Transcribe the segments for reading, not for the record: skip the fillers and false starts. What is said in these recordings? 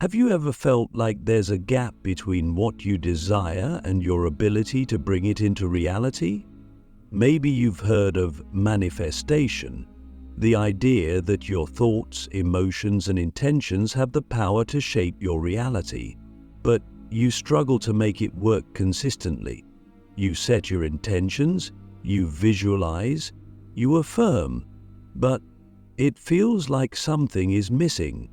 Have you ever felt like there's a gap between what you desire and your ability to bring it into reality? Maybe you've heard of manifestation, the idea that your thoughts, emotions, and intentions have the power to shape your reality, but you struggle to make it work consistently. You set your intentions, you visualize, you affirm, but it feels like something is missing.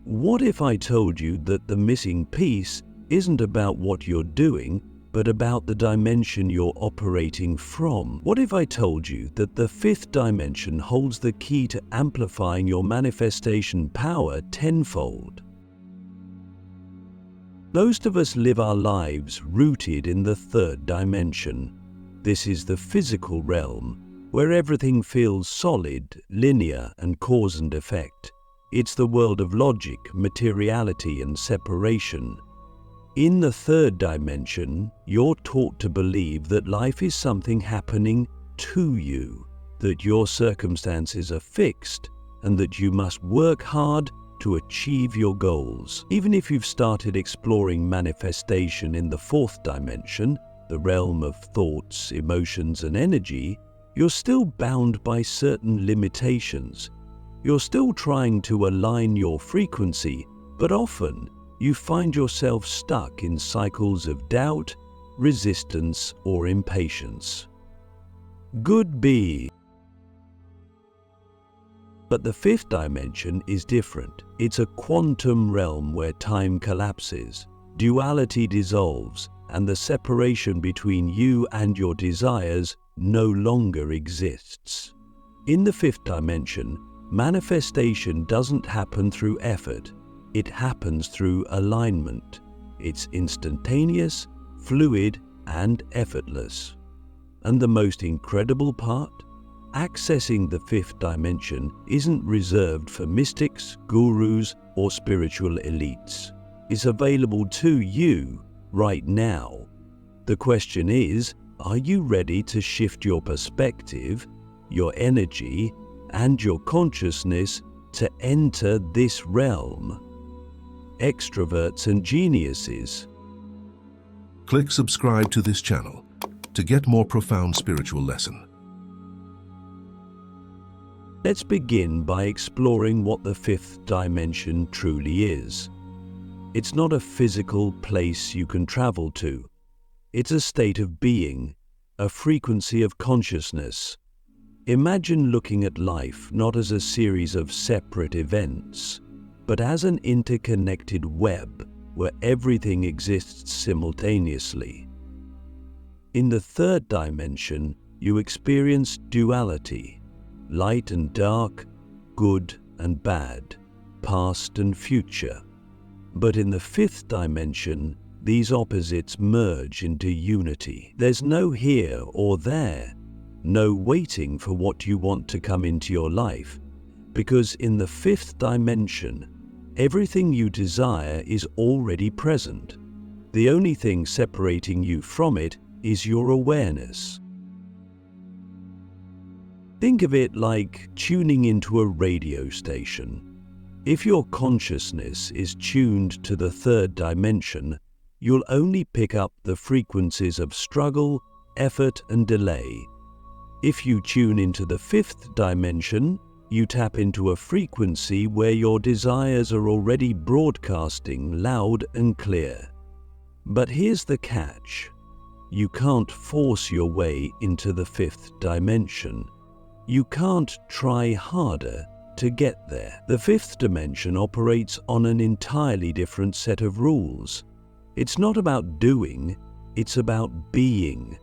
What if I told you that the missing piece isn't about what you're doing, but about the dimension you're operating from? What if I told you that the fifth dimension holds the key to amplifying your manifestation power tenfold? Most of us live our lives rooted in the third dimension. This is the physical realm, where everything feels solid, linear, and cause and effect. It's the world of logic, materiality, and separation. In the third dimension, you're taught to believe that life is something happening to you, that your circumstances are fixed, and that you must work hard to achieve your goals. Even if you've started exploring manifestation in the fourth dimension, the realm of thoughts, emotions, and energy, you're still bound by certain limitations. You're still trying to align your frequency, but often you find yourself stuck in cycles of doubt, resistance, or impatience. Good be. But the fifth dimension is different. It's a quantum realm where time collapses, duality dissolves, and the separation between you and your desires no longer exists. In the fifth dimension, manifestation doesn't happen through effort. It happens through alignment. It's instantaneous, fluid, and effortless. And the most incredible part? Accessing the fifth dimension isn't reserved for mystics, gurus, or spiritual elites. It's available to you right now. The question is, are you ready to shift your perspective, your energy, and your consciousness to enter this realm? Extroverts and geniuses. Click subscribe to this channel to get more profound spiritual lesson. Let's begin by exploring what the fifth dimension truly is. It's not a physical place you can travel to. It's a state of being, a frequency of consciousness. Imagine looking at life not as a series of separate events, but as an interconnected web where everything exists simultaneously. In the third dimension, you experience duality, light and dark, good and bad, past and future. But in the fifth dimension, these opposites merge into unity. There's no here or there, no waiting for what you want to come into your life, because in the fifth dimension, everything you desire is already present. The only thing separating you from it is your awareness. Think of it like tuning into a radio station. If your consciousness is tuned to the third dimension, you'll only pick up the frequencies of struggle, effort, and delay. If you tune into the fifth dimension, you tap into a frequency where your desires are already broadcasting loud and clear. But here's the catch. You can't force your way into the fifth dimension. You can't try harder to get there. The fifth dimension operates on an entirely different set of rules. It's not about doing, it's about being.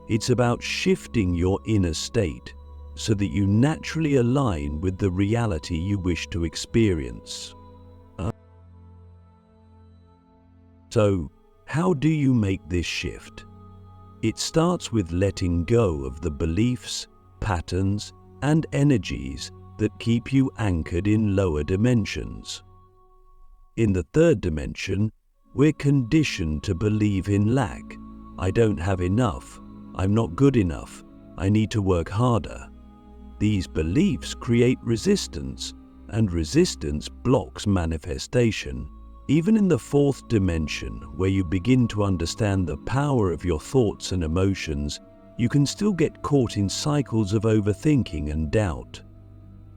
It's about shifting your inner state so that you naturally align with the reality you wish to experience. So, how do you make this shift? It starts with letting go of the beliefs, patterns, and energies that keep you anchored in lower dimensions. In the third dimension, we're conditioned to believe in lack. I don't have enough. I'm not good enough. I need to work harder. These beliefs create resistance, and resistance blocks manifestation. Even in the fourth dimension, where you begin to understand the power of your thoughts and emotions, you can still get caught in cycles of overthinking and doubt.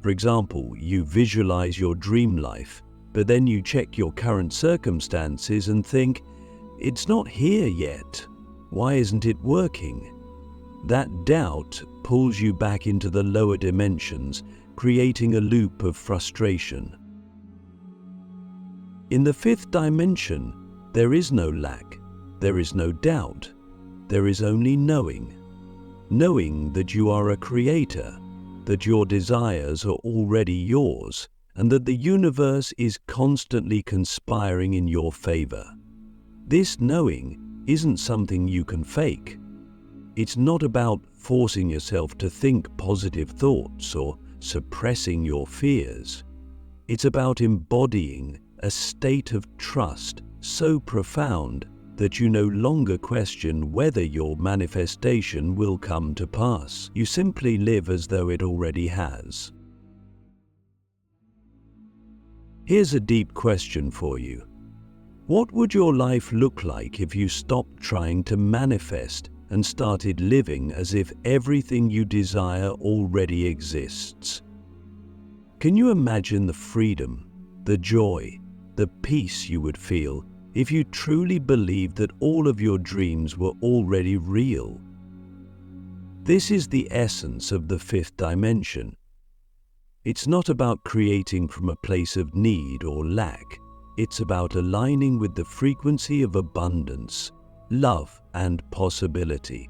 For example, you visualize your dream life, but then you check your current circumstances and think, "It's not here yet. Why isn't it working?" That doubt pulls you back into the lower dimensions, creating a loop of frustration. In the fifth dimension, there is no lack, there is no doubt, there is only knowing. Knowing that you are a creator, that your desires are already yours, and that the universe is constantly conspiring in your favor. This knowing isn't something you can fake. It's not about forcing yourself to think positive thoughts or suppressing your fears. It's about embodying a state of trust so profound that you no longer question whether your manifestation will come to pass. You simply live as though it already has. Here's a deep question for you. What would your life look like if you stopped trying to manifest and started living as if everything you desire already exists? Can you imagine the freedom, the joy, the peace you would feel if you truly believed that all of your dreams were already real? This is the essence of the fifth dimension. It's not about creating from a place of need or lack. It's about aligning with the frequency of abundance, love, and possibility.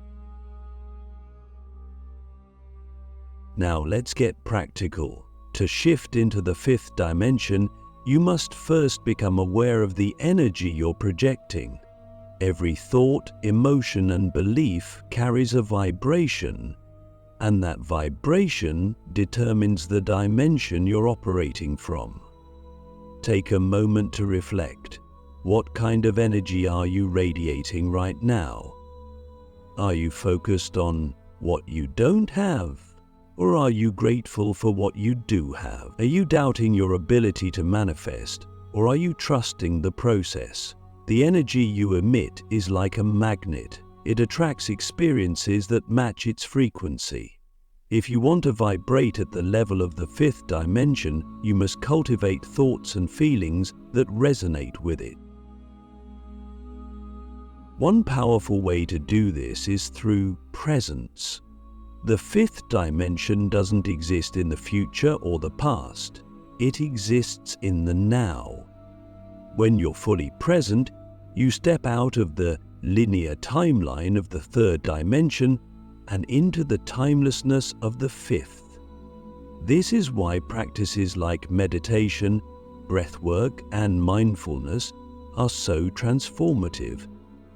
Now let's get practical. To shift into the fifth dimension, you must first become aware of the energy you're projecting. Every thought, emotion, and belief carries a vibration, and that vibration determines the dimension you're operating from. Take a moment to reflect. What kind of energy are you radiating right now? Are you focused on what you don't have? Or are you grateful for what you do have? Are you doubting your ability to manifest, or are you trusting the process? The energy you emit is like a magnet. It attracts experiences that match its frequency. If you want to vibrate at the level of the fifth dimension, you must cultivate thoughts and feelings that resonate with it. One powerful way to do this is through presence. The fifth dimension doesn't exist in the future or the past. It exists in the now. When you're fully present, you step out of the linear timeline of the third dimension and into the timelessness of the fifth. This is why practices like meditation, breathwork, and mindfulness are so transformative.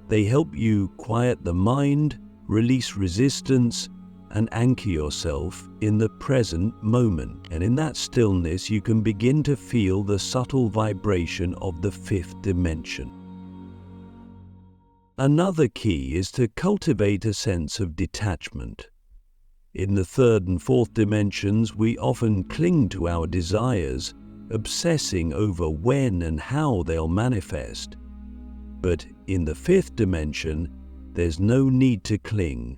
They help you quiet the mind, release resistance, and anchor yourself in the present moment. And in that stillness, you can begin to feel the subtle vibration of the fifth dimension. Another key is to cultivate a sense of detachment. In the third and fourth dimensions, we often cling to our desires, obsessing over when and how they'll manifest. But in the fifth dimension, there's no need to cling.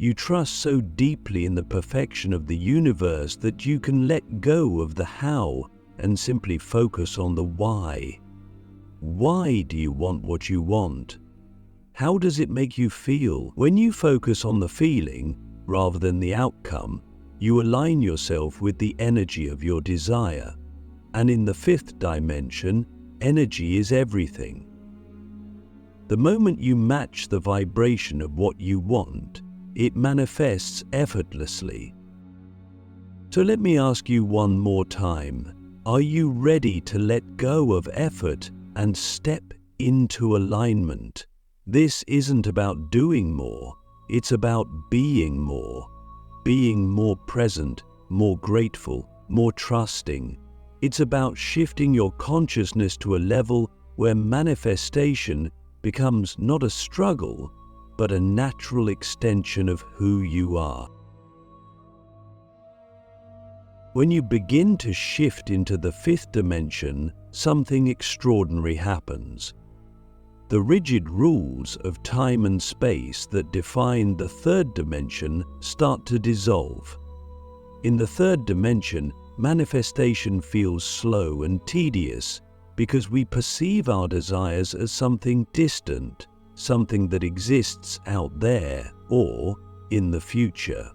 You trust so deeply in the perfection of the universe that you can let go of the how and simply focus on the why. Why do you want what you want? How does it make you feel? When you focus on the feeling rather than the outcome, you align yourself with the energy of your desire. And in the fifth dimension, energy is everything. The moment you match the vibration of what you want, it manifests effortlessly. So let me ask you one more time. Are you ready to let go of effort and step into alignment? This isn't about doing more, it's about being more present, more grateful, more trusting. It's about shifting your consciousness to a level where manifestation becomes not a struggle, but a natural extension of who you are. When you begin to shift into the fifth dimension, something extraordinary happens. The rigid rules of time and space that define the third dimension start to dissolve. In the third dimension, manifestation feels slow and tedious because we perceive our desires as something distant, something that exists out there or in the future.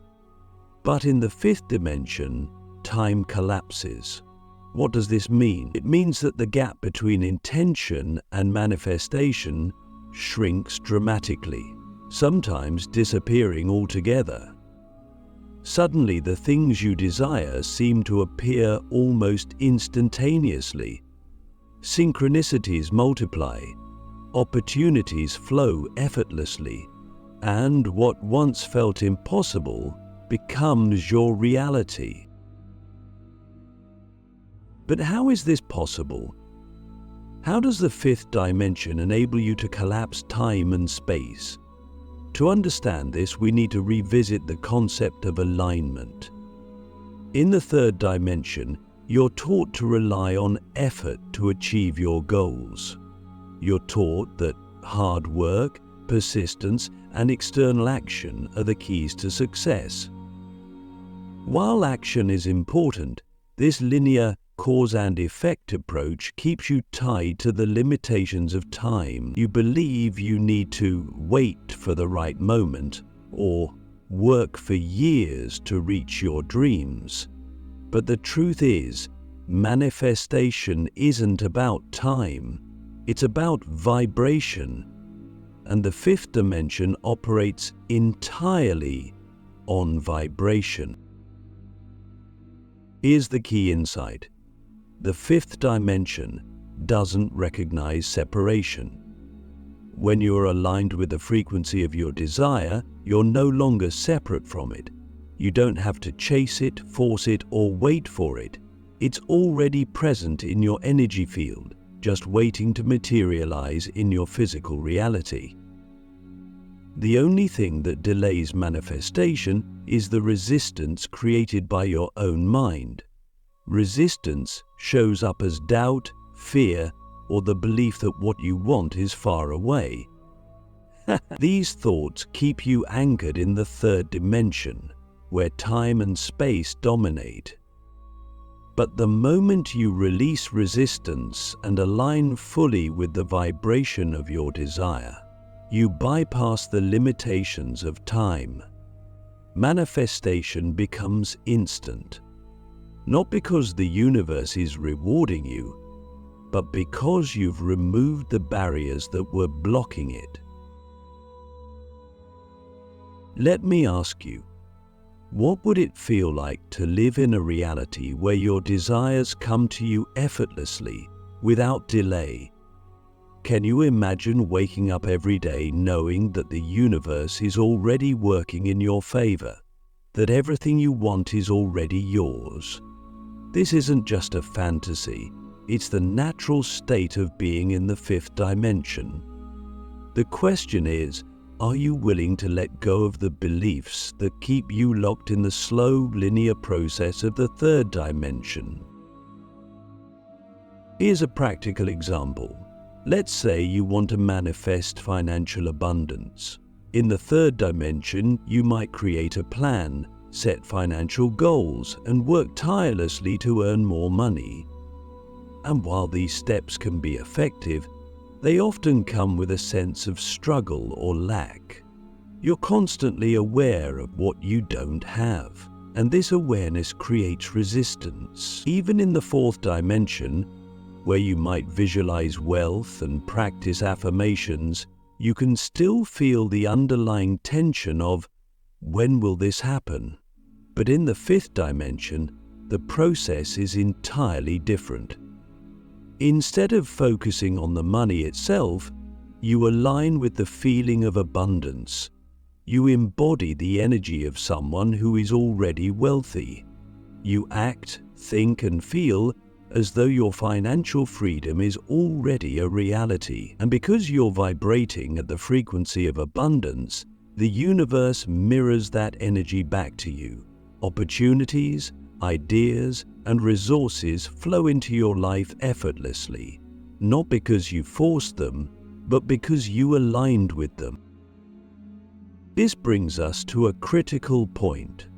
But in the fifth dimension, time collapses. What does this mean? It means that the gap between intention and manifestation shrinks dramatically, sometimes disappearing altogether. Suddenly, the things you desire seem to appear almost instantaneously. Synchronicities multiply, opportunities flow effortlessly, and what once felt impossible becomes your reality. But how is this possible? How does the fifth dimension enable you to collapse time and space? To understand this, we need to revisit the concept of alignment. In the third dimension, you're taught to rely on effort to achieve your goals. You're taught that hard work, persistence, and external action are the keys to success. While action is important, this linear cause and effect approach keeps you tied to the limitations of time. You believe you need to wait for the right moment or work for years to reach your dreams. But the truth is, manifestation isn't about time, it's about vibration. And the fifth dimension operates entirely on vibration. Here's the key insight. The fifth dimension doesn't recognize separation. When you're aligned with the frequency of your desire, you're no longer separate from it. You don't have to chase it, force it, or wait for it. It's already present in your energy field, just waiting to materialize in your physical reality. The only thing that delays manifestation is the resistance created by your own mind. Resistance shows up as doubt, fear, or the belief that what you want is far away. These thoughts keep you anchored in the third dimension, where time and space dominate. But the moment you release resistance and align fully with the vibration of your desire, you bypass the limitations of time. Manifestation becomes instant. Not because the universe is rewarding you, but because you've removed the barriers that were blocking it. Let me ask you, what would it feel like to live in a reality where your desires come to you effortlessly, without delay? Can you imagine waking up every day knowing that the universe is already working in your favor, that everything you want is already yours? This isn't just a fantasy, it's the natural state of being in the fifth dimension. The question is, are you willing to let go of the beliefs that keep you locked in the slow, linear process of the third dimension? Here's a practical example. Let's say you want to manifest financial abundance. In the third dimension, you might create a plan, set financial goals, and work tirelessly to earn more money. And while these steps can be effective, they often come with a sense of struggle or lack. You're constantly aware of what you don't have, and this awareness creates resistance. Even in the fourth dimension, where you might visualize wealth and practice affirmations, you can still feel the underlying tension of, when will this happen? But in the fifth dimension, the process is entirely different. Instead of focusing on the money itself, you align with the feeling of abundance. You embody the energy of someone who is already wealthy. You act, think, and feel as though your financial freedom is already a reality. And because you're vibrating at the frequency of abundance, the universe mirrors that energy back to you. Opportunities, ideas, and resources flow into your life effortlessly, not because you forced them, but because you aligned with them. This brings us to a critical point.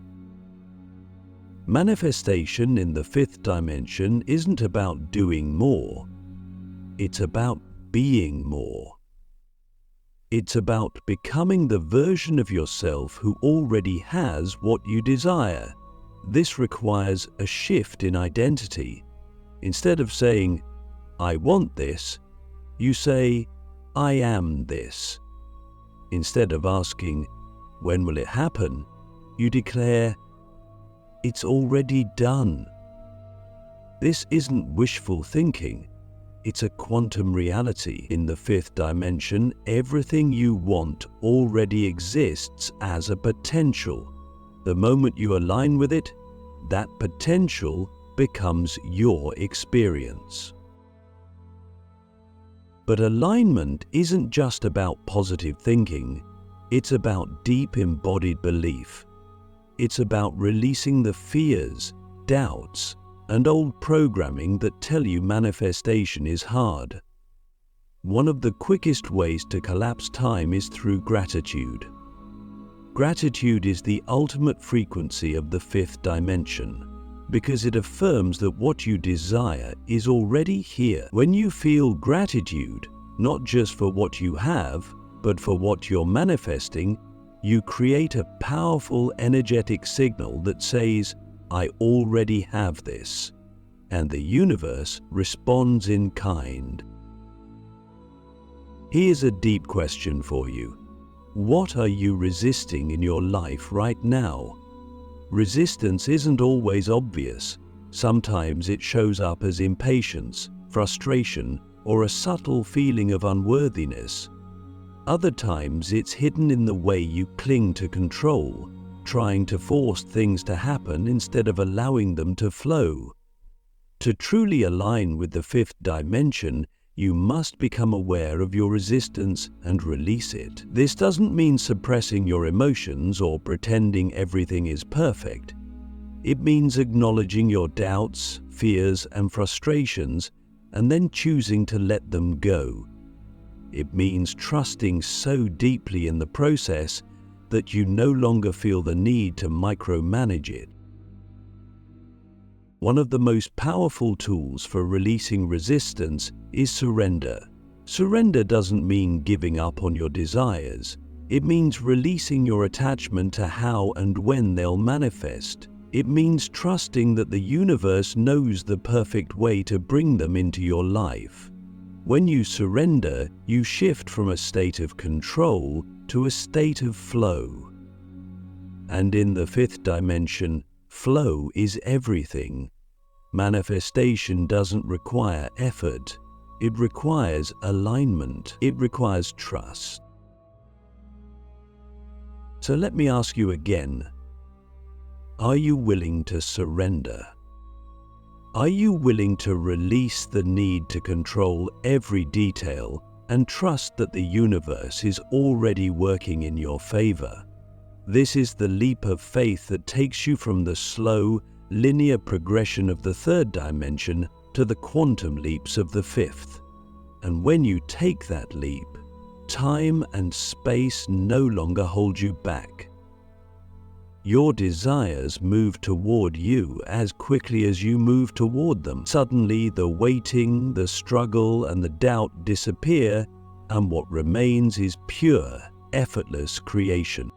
Manifestation in the fifth dimension isn't about doing more. It's about being more. It's about becoming the version of yourself who already has what you desire. This requires a shift in identity. Instead of saying, "I want this," you say, "I am this." Instead of asking, "When will it happen?" you declare, "It's already done." This isn't wishful thinking. It's a quantum reality. In the fifth dimension, everything you want already exists as a potential. The moment you align with it, that potential becomes your experience. But alignment isn't just about positive thinking. It's about deep embodied belief. It's about releasing the fears, doubts, and old programming that tell you manifestation is hard. One of the quickest ways to collapse time is through gratitude. Gratitude is the ultimate frequency of the fifth dimension, because it affirms that what you desire is already here. When you feel gratitude, not just for what you have, but for what you're manifesting, you create a powerful energetic signal that says, "I already have this," and the universe responds in kind. Here's a deep question for you. What are you resisting in your life right now? Resistance isn't always obvious. Sometimes it shows up as impatience, frustration, or a subtle feeling of unworthiness. Other times it's hidden in the way you cling to control, trying to force things to happen instead of allowing them to flow. To truly align with the fifth dimension, you must become aware of your resistance and release it. This doesn't mean suppressing your emotions or pretending everything is perfect. It means acknowledging your doubts, fears, and frustrations, and then choosing to let them go. It means trusting so deeply in the process that you no longer feel the need to micromanage it. One of the most powerful tools for releasing resistance is surrender. Surrender doesn't mean giving up on your desires. It means releasing your attachment to how and when they'll manifest. It means trusting that the universe knows the perfect way to bring them into your life. When you surrender, you shift from a state of control to a state of flow. And in the fifth dimension, flow is everything. Manifestation doesn't require effort. It requires alignment. It requires trust. So let me ask you again, are you willing to surrender? Are you willing to release the need to control every detail and trust that the universe is already working in your favor? This is the leap of faith that takes you from the slow, linear progression of the third dimension to the quantum leaps of the fifth. And when you take that leap, time and space no longer hold you back. Your desires move toward you as quickly as you move toward them. Suddenly, the waiting, the struggle, and the doubt disappear, and what remains is pure, effortless creation.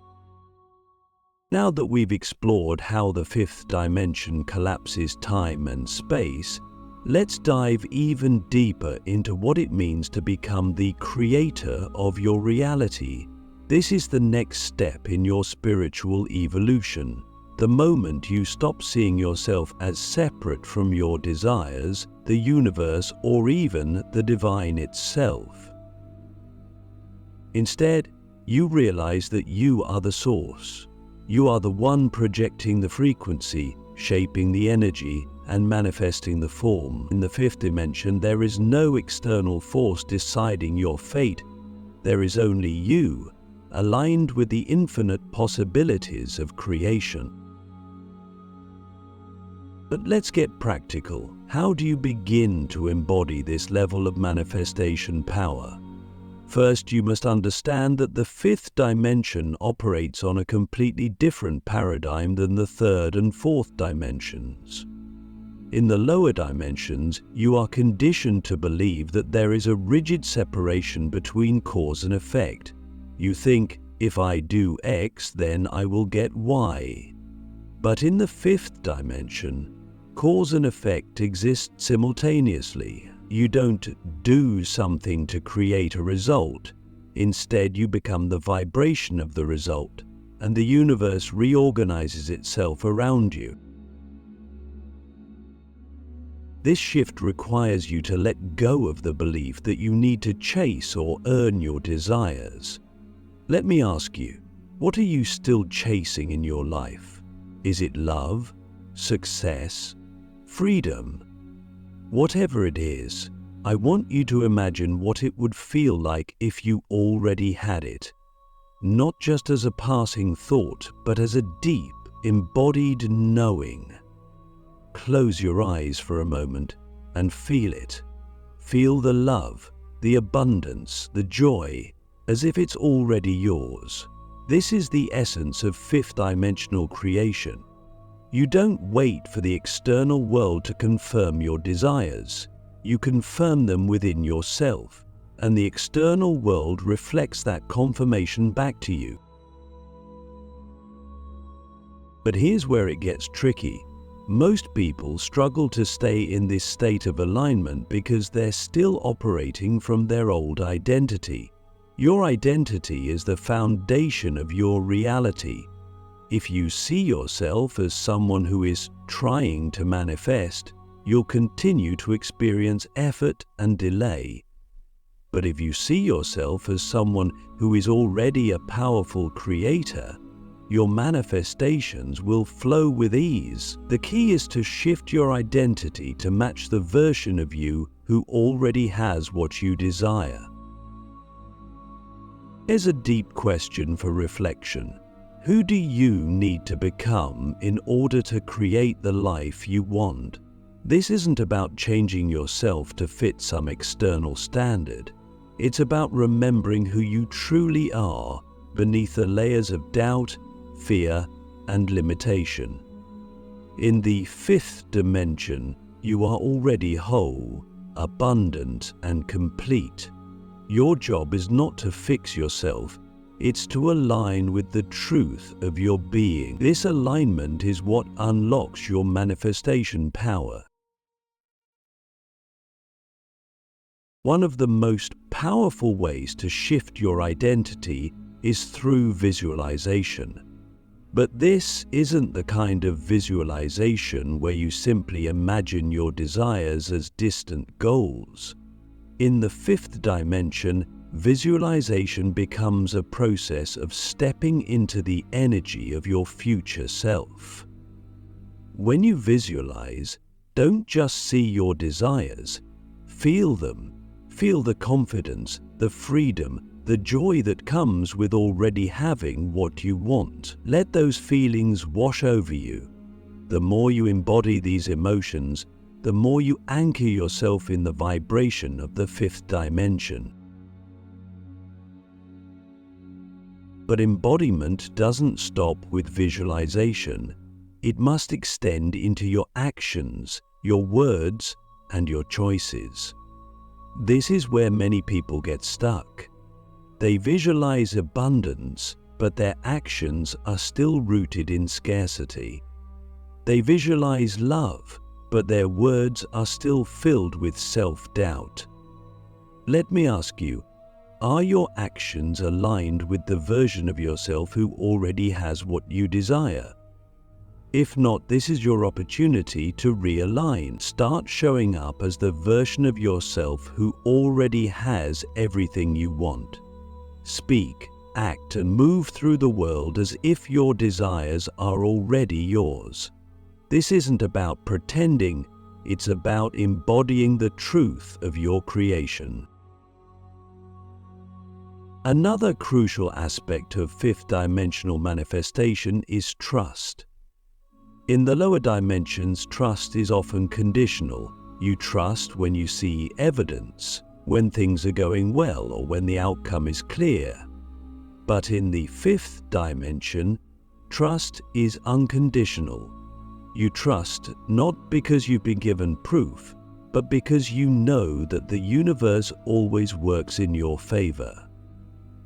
Now that we've explored how the fifth dimension collapses time and space, let's dive even deeper into what it means to become the creator of your reality. This is the next step in your spiritual evolution. The moment you stop seeing yourself as separate from your desires, the universe, or even the divine itself. Instead, you realize that you are the source. You are the one projecting the frequency, shaping the energy, and manifesting the form. In the fifth dimension, there is no external force deciding your fate. There is only you, aligned with the infinite possibilities of creation. But let's get practical. How do you begin to embody this level of manifestation power? First, you must understand that the fifth dimension operates on a completely different paradigm than the third and fourth dimensions. In the lower dimensions, you are conditioned to believe that there is a rigid separation between cause and effect. You think, if I do X, then I will get Y. But in the fifth dimension, cause and effect exist simultaneously. You don't do something to create a result. Instead, you become the vibration of the result, and the universe reorganizes itself around you. This shift requires you to let go of the belief that you need to chase or earn your desires. Let me ask you, what are you still chasing in your life? Is it love, success, freedom? Whatever it is, I want you to imagine what it would feel like if you already had it. Not just as a passing thought, but as a deep, embodied knowing. Close your eyes for a moment and feel it. Feel the love, the abundance, the joy, as if it's already yours. This is the essence of fifth dimensional creation. You don't wait for the external world to confirm your desires. You confirm them within yourself, and the external world reflects that confirmation back to you. But here's where it gets tricky. Most people struggle to stay in this state of alignment because they're still operating from their old identity. Your identity is the foundation of your reality. If you see yourself as someone who is trying to manifest, you'll continue to experience effort and delay. But if you see yourself as someone who is already a powerful creator, your manifestations will flow with ease. The key is to shift your identity to match the version of you who already has what you desire. Here's a deep question for reflection. Who do you need to become in order to create the life you want? This isn't about changing yourself to fit some external standard. It's about remembering who you truly are beneath the layers of doubt, fear, and limitation. In the fifth dimension, you are already whole, abundant, and complete. Your job is not to fix yourself, it's to align with the truth of your being. This alignment is what unlocks your manifestation power. One of the most powerful ways to shift your identity is through visualization. But this isn't the kind of visualization where you simply imagine your desires as distant goals. In the fifth dimension, visualization becomes a process of stepping into the energy of your future self. When you visualize, don't just see your desires, feel them. Feel the confidence, the freedom, the joy that comes with already having what you want. Let those feelings wash over you. The more you embody these emotions, the more you anchor yourself in the vibration of the fifth dimension. But embodiment doesn't stop with visualization. It must extend into your actions, your words, and your choices. This is where many people get stuck. They visualize abundance, but their actions are still rooted in scarcity. They visualize love, but their words are still filled with self-doubt. Let me ask you, are your actions aligned with the version of yourself who already has what you desire? If not, this is your opportunity to realign. Start showing up as the version of yourself who already has everything you want. Speak, act, and move through the world as if your desires are already yours. This isn't about pretending, it's about embodying the truth of your creation. Another crucial aspect of fifth dimensional manifestation is trust. In the lower dimensions, trust is often conditional. You trust when you see evidence, when things are going well, or when the outcome is clear. But in the fifth dimension, trust is unconditional. You trust not because you've been given proof, but because you know that the universe always works in your favor.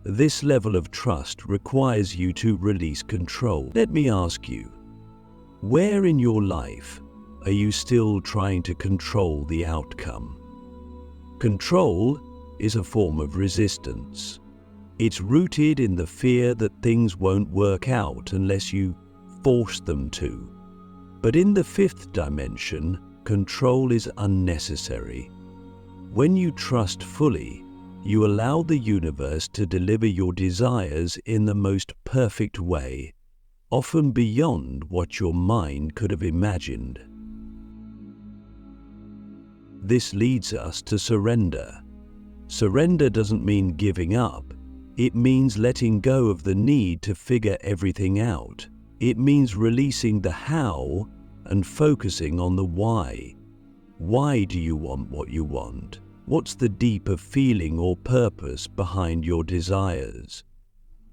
This level of trust requires you to release control. Let me ask you, where in your life are you still trying to control the outcome? Control is a form of resistance. It's rooted in the fear that things won't work out unless you force them to. But in the fifth dimension, control is unnecessary. When you trust fully, you allow the universe to deliver your desires in the most perfect way, often beyond what your mind could have imagined. This leads us to surrender. Surrender doesn't mean giving up. It means letting go of the need to figure everything out. It means releasing the how and focusing on the why. Why do you want what you want? What's the deeper feeling or purpose behind your desires?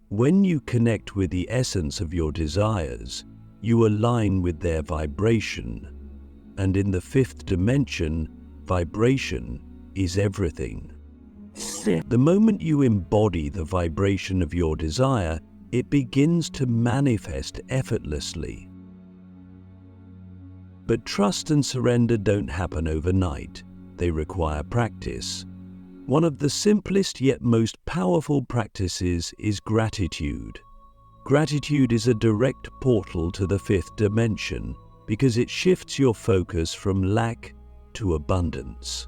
When you connect with the essence of your desires, you align with their vibration. And in the fifth dimension, vibration is everything. The moment you embody the vibration of your desire, it begins to manifest effortlessly. But trust and surrender don't happen overnight. They require practice. One of the simplest yet most powerful practices is gratitude. Gratitude is a direct portal to the fifth dimension because it shifts your focus from lack to abundance.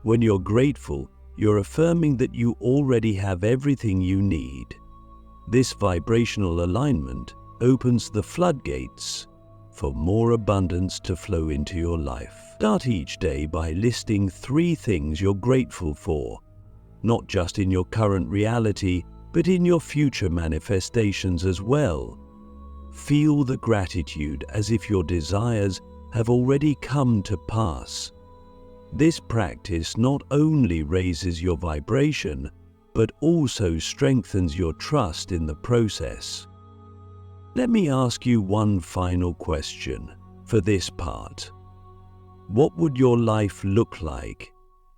When you're grateful, you're affirming that you already have everything you need. This vibrational alignment opens the floodgates for more abundance to flow into your life. Start each day by listing 3 things you're grateful for, not just in your current reality, but in your future manifestations as well. Feel the gratitude as if your desires have already come to pass. This practice not only raises your vibration, but also strengthens your trust in the process. Let me ask you one final question for this part. What would your life look like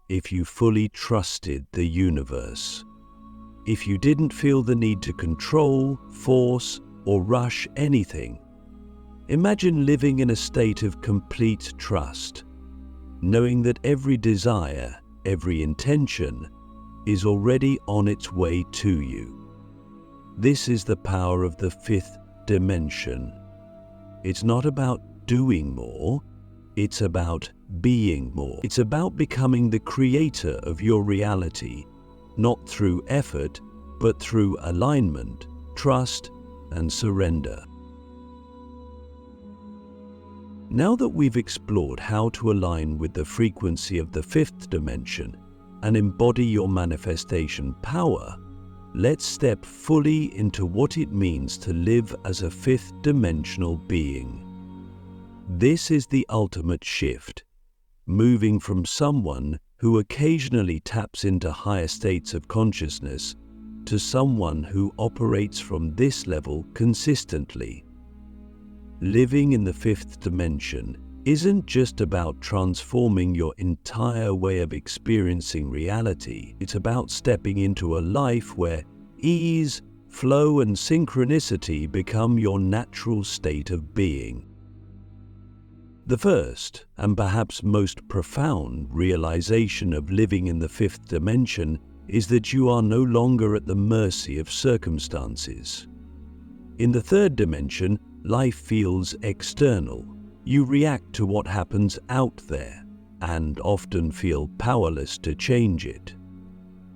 if you fully trusted the universe? If you didn't feel the need to control, force, or rush anything? Imagine living in a state of complete trust, knowing that every desire, every intention is already on its way to you. This is the power of the fifth dimension. It's not about doing more, it's about being more. It's about becoming the creator of your reality, not through effort, but through alignment, trust, and surrender. Now that we've explored how to align with the frequency of the fifth dimension and embody your manifestation power, let's step fully into what it means to live as a fifth dimensional being. This is the ultimate shift, moving from someone who occasionally taps into higher states of consciousness to someone who operates from this level consistently. Living in the fifth dimension isn't just about transforming your entire way of experiencing reality. It's about stepping into a life where ease, flow, and synchronicity become your natural state of being. The first, and perhaps most profound, realization of living in the fifth dimension is that you are no longer at the mercy of circumstances. In the third dimension, life feels external. You react to what happens out there and often feel powerless to change it.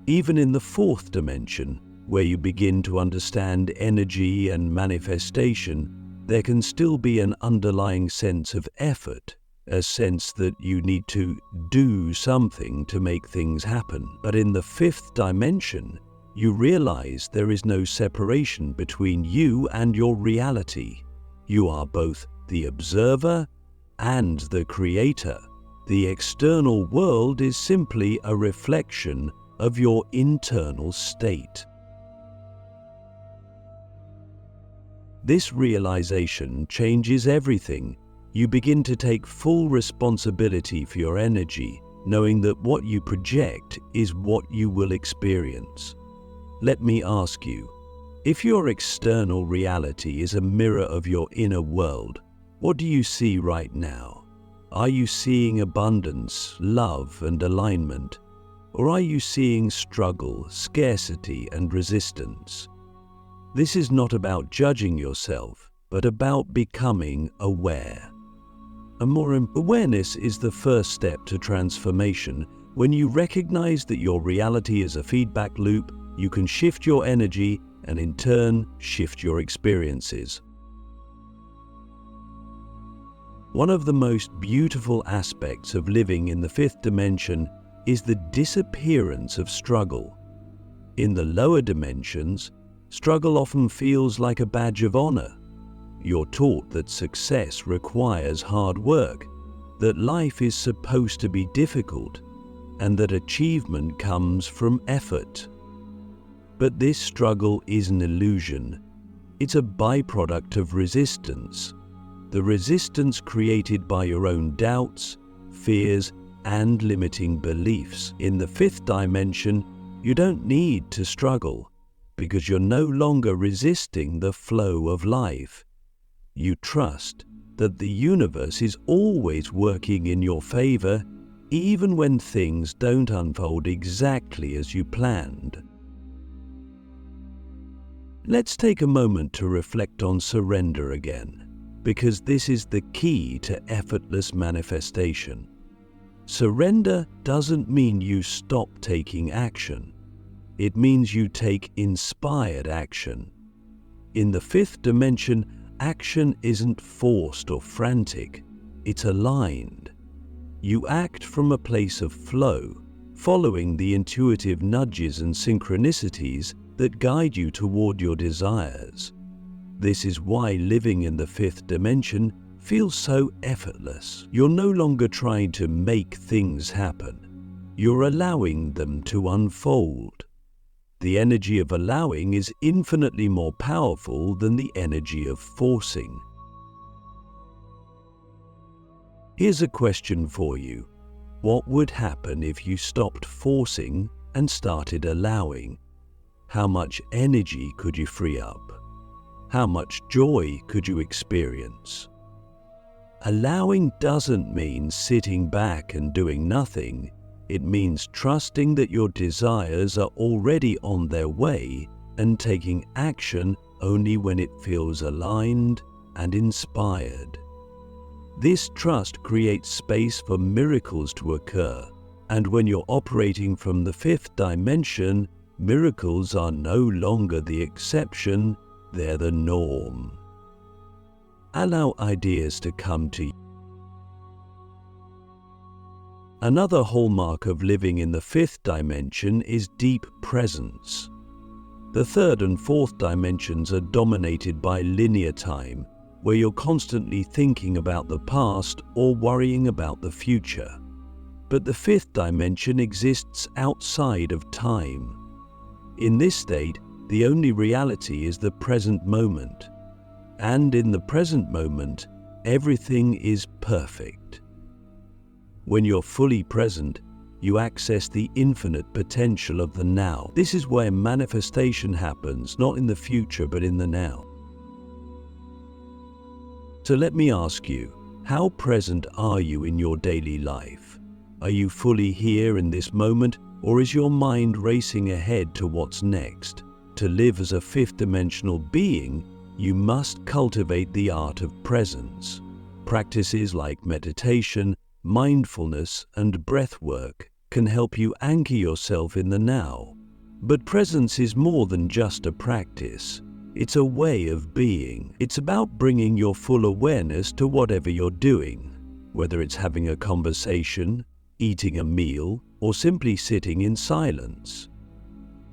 Even in the fourth dimension, where you begin to understand energy and manifestation, there can still be an underlying sense of effort, a sense that you need to do something to make things happen. But in the fifth dimension, you realize there is no separation between you and your reality. You are both the observer, and the creator. The external world is simply a reflection of your internal state. This realization changes everything. You begin to take full responsibility for your energy, knowing that what you project is what you will experience. Let me ask you, if your external reality is a mirror of your inner world, what do you see right now? Are you seeing abundance, love, and alignment? Or are you seeing struggle, scarcity, and resistance? This is not about judging yourself, but about becoming aware. Awareness is the first step to transformation. When you recognize that your reality is a feedback loop, you can shift your energy and in turn shift your experiences. One of the most beautiful aspects of living in the fifth dimension is the disappearance of struggle. In the lower dimensions, struggle often feels like a badge of honor. You're taught that success requires hard work, that life is supposed to be difficult, and that achievement comes from effort. But this struggle is an illusion. It's a byproduct of resistance. The resistance created by your own doubts, fears, and limiting beliefs. In the fifth dimension, you don't need to struggle because you're no longer resisting the flow of life. You trust that the universe is always working in your favor, even when things don't unfold exactly as you planned. Let's take a moment to reflect on surrender again, because this is the key to effortless manifestation. Surrender doesn't mean you stop taking action. It means you take inspired action. In the fifth dimension, action isn't forced or frantic, it's aligned. You act from a place of flow, following the intuitive nudges and synchronicities that guide you toward your desires. This is why living in the fifth dimension feels so effortless. You're no longer trying to make things happen. You're allowing them to unfold. The energy of allowing is infinitely more powerful than the energy of forcing. Here's a question for you. What would happen if you stopped forcing and started allowing? How much energy could you free up? How much joy could you experience? Allowing doesn't mean sitting back and doing nothing. It means trusting that your desires are already on their way and taking action only when it feels aligned and inspired. This trust creates space for miracles to occur, and when you're operating from the fifth dimension, miracles are no longer the exception, they're the norm. Allow ideas to come to you. Another hallmark of living in the fifth dimension is deep presence. The third and fourth dimensions are dominated by linear time, where you're constantly thinking about the past or worrying about the future. But the fifth dimension exists outside of time. In this state, the only reality is the present moment. And in the present moment, everything is perfect. When you're fully present, you access the infinite potential of the now. This is where manifestation happens, not in the future, but in the now. So let me ask you, how present are you in your daily life? Are you fully here in this moment, or is your mind racing ahead to what's next? To live as a fifth-dimensional being, you must cultivate the art of presence. Practices like meditation, mindfulness, and breath work can help you anchor yourself in the now. But presence is more than just a practice. It's a way of being. It's about bringing your full awareness to whatever you're doing, whether it's having a conversation, eating a meal, or simply sitting in silence.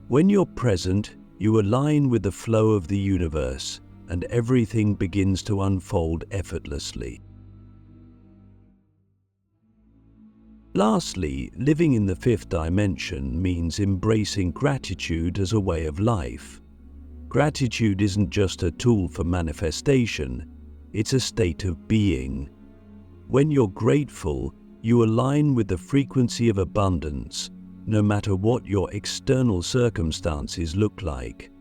When you're present, you align with the flow of the universe, and everything begins to unfold effortlessly. Lastly, living in the fifth dimension means embracing gratitude as a way of life. Gratitude isn't just a tool for manifestation, it's a state of being. When you're grateful, you align with the frequency of abundance, no matter what your external circumstances look like.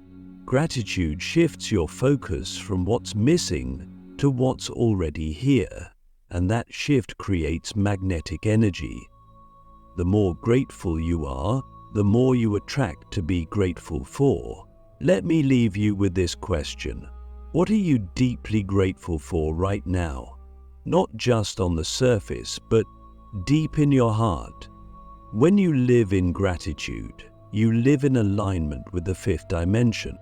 Gratitude shifts your focus from what's missing to what's already here, and that shift creates magnetic energy. The more grateful you are, the more you attract to be grateful for. Let me leave you with this question. What are you deeply grateful for right now? Not just on the surface, but deep in your heart. When you live in gratitude, you live in alignment with the fifth dimension.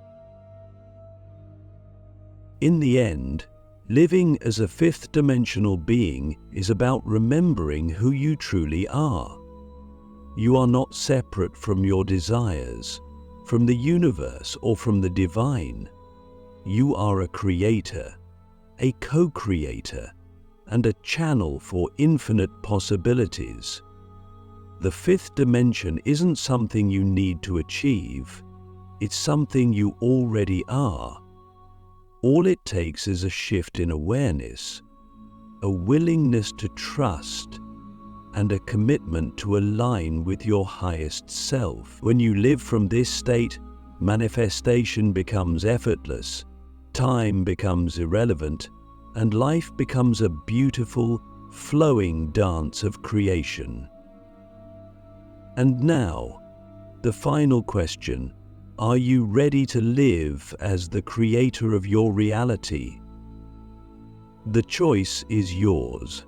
In the end, living as a fifth dimensional being is about remembering who you truly are. You are not separate from your desires, from the universe, or from the divine. You are a creator, a co-creator, and a channel for infinite possibilities. The fifth dimension isn't something you need to achieve, it's something you already are. All it takes is a shift in awareness, a willingness to trust, and a commitment to align with your highest self. When you live from this state, manifestation becomes effortless, time becomes irrelevant, and life becomes a beautiful, flowing dance of creation. And now, the final question. Are you ready to live as the creator of your reality? The choice is yours.